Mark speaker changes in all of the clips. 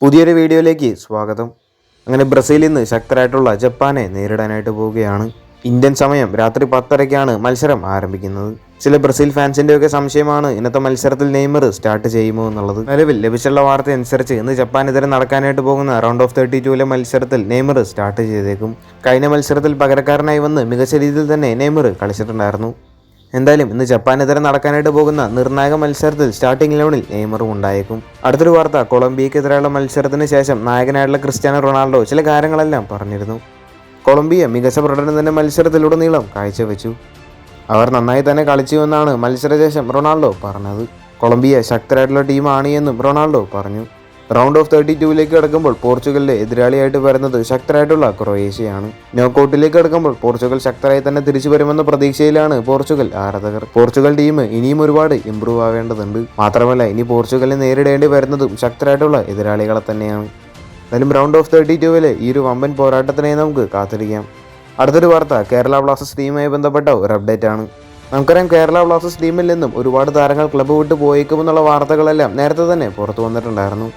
Speaker 1: പുതിയൊരു വീഡിയോയിലേക്ക് സ്വാഗതം. അങ്ങനെ ബ്രസീലിൽ നിന്ന് ശക്തരായിട്ടുള്ള ജപ്പാനെ നേരിടാനായിട്ട് പോവുകയാണ്. ഇന്ത്യൻ സമയം രാത്രി 10:30-ക്കാണ് മത്സരം ആരംഭിക്കുന്നത്. ചില ബ്രസീൽ ഫാൻസിൻ്റെയൊക്കെ സംശയമാണ് ഇന്നത്തെ മത്സരത്തിൽ നെയ്മർ സ്റ്റാർട്ട് ചെയ്യുമോ എന്നുള്ളത്. നിലവിൽ ലഭിച്ചുള്ള വാർത്ത അനുസരിച്ച് ഇന്ന് ജപ്പാനെതിരെ നടക്കാനായിട്ട് പോകുന്ന റൗണ്ട് ഓഫ് 32 മത്സരത്തിൽ നെയ്മർ സ്റ്റാർട്ട് ചെയ്തേക്കും. കഴിഞ്ഞ മത്സരത്തിൽ പകരക്കാരനായി വന്ന് മികച്ച രീതിയിൽ തന്നെ നെയ്മർ കളിച്ചിട്ടുണ്ടായിരുന്നു. എന്തായാലും ഇന്ന് ജപ്പാനെതിരെ നടക്കാനായിട്ട് പോകുന്ന നിർണായക മത്സരത്തിൽ സ്റ്റാർട്ടിംഗ് 11-ൽ നെയ്മറും ഉണ്ടായേക്കും. അടുത്തൊരു വാർത്ത, കൊളംബിയക്കെതിരെയുള്ള മത്സരത്തിന് ശേഷം നായകനായിട്ടുള്ള ക്രിസ്ത്യാനോ റൊണാൾഡോ ചില കാര്യങ്ങളെല്ലാം പറഞ്ഞിരുന്നു. കൊളംബിയ മികച്ച പ്രകടനം തന്നെ മത്സരത്തിലുടനീളം കാഴ്ചവെച്ചു. അവർ നന്നായി തന്നെ കളിച്ചുവെന്നാണ് മത്സരശേഷം റൊണാൾഡോ പറഞ്ഞത്. കൊളംബിയ ശക്തരായിട്ടുള്ള ടീമാണ് എന്നും റൊണാൾഡോ പറഞ്ഞു. റൗണ്ട് ഓഫ് 32 കടക്കുമ്പോൾ പോർച്ചുഗലിന്റെ എതിരാളിയായിട്ട് വരുന്നത് ശക്തരായിട്ടുള്ള ക്രൊയേഷ്യയാണ്. നോക്കൌട്ടിലേക്ക് കടക്കുമ്പോൾ പോർച്ചുഗൽ ശക്തരായി തന്നെ തിരിച്ചു വരുമെന്ന പ്രതീക്ഷയിലാണ് പോർച്ചുഗൽ ആരാധകർ. പോർച്ചുഗൽ ടീം ഇനിയും ഒരുപാട് ഇംപ്രൂവ് ആവേണ്ടതുണ്ട്. മാത്രമല്ല ഇനി പോർച്ചുഗലിനെ നേരിടേണ്ടി വരുന്നതും ശക്തരായിട്ടുള്ള എതിരാളികളെ തന്നെയാണ്. എന്നാലും റൗണ്ട് ഓഫ് 32 ഈ ഒരു വമ്പൻ പോരാട്ടത്തിനായി നമുക്ക് കാത്തിരിക്കാം. അടുത്തൊരു വാർത്ത, കേരള ബ്ലാസ്റ്റേഴ്സ് ടീമുമായി ബന്ധപ്പെട്ട ഒരു അപ്ഡേറ്റ് ആണ്. നമുക്കറിയാം, കേരള ബ്ലാസ്റ്റേഴ്സ് ടീമിൽ നിന്നും ഒരുപാട് താരങ്ങൾ ക്ലബ്ബ് വിട്ട് പോയേക്കുമെന്നുള്ള വാർത്തകളെല്ലാം നേരത്തെ തന്നെ പുറത്തു വന്നിട്ടുണ്ടായിരുന്നു.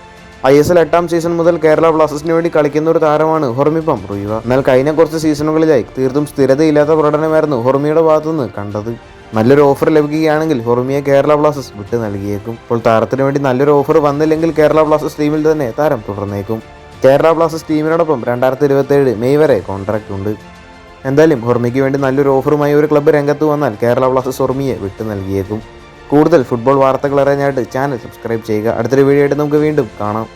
Speaker 1: ISL 8ാം സീസൺ മുതൽ കേരള ബ്ലാസ്റ്റേഴ്സിന് വേണ്ടി കളിക്കുന്ന ഒരു താരമാണ് ഹൊർമിപ്പം റുയ്വ. എന്നാൽ കഴിഞ്ഞ കുറച്ച് സീസണുകളിലായി തീർത്തും സ്ഥിരതയില്ലാത്ത പ്രകടനമായിരുന്നു ഹൊർമിയുടെ ഭാഗത്തുനിന്ന് കണ്ടത്. നല്ലൊരു ഓഫർ ലഭിക്കുകയാണെങ്കിൽ ഹൊർമിയെ കേരള ബ്ലാസ്റ്റേഴ്സ് വിട്ട് നൽകിയേക്കും. ഇപ്പോൾ താരത്തിന് വേണ്ടി നല്ലൊരു ഓഫർ വന്നില്ലെങ്കിൽ കേരള ബ്ലാസ്റ്റേഴ്സ് ടീമിൽ തന്നെ താരം തുടർന്നേക്കും. കേരള ബ്ലാസ്റ്റേഴ്സ് ടീമിനോടൊപ്പം 2027 മെയ് വരെ കോൺട്രാക്റ്റ് ഉണ്ട്. എന്തായാലും ഹൊർമിക്ക് വേണ്ടി നല്ലൊരു ഓഫറുമായി ഒരു ക്ലബ്ബ് രംഗത്ത് വന്നാൽ കേരള ബ്ലാസ്റ്റേഴ്സ് ഹൊർമിയെ വിട്ട് നൽകിയേക്കും. കൂടുതൽ ഫുട്ബോൾ വാർത്തകൾ അറിയാനായിട്ട് ചാനൽ സബ്സ്ക്രൈബ് ചെയ്യുക. അടുത്തൊരു വീഡിയോ ആയിട്ട് നമുക്ക് വീണ്ടും കാണാം.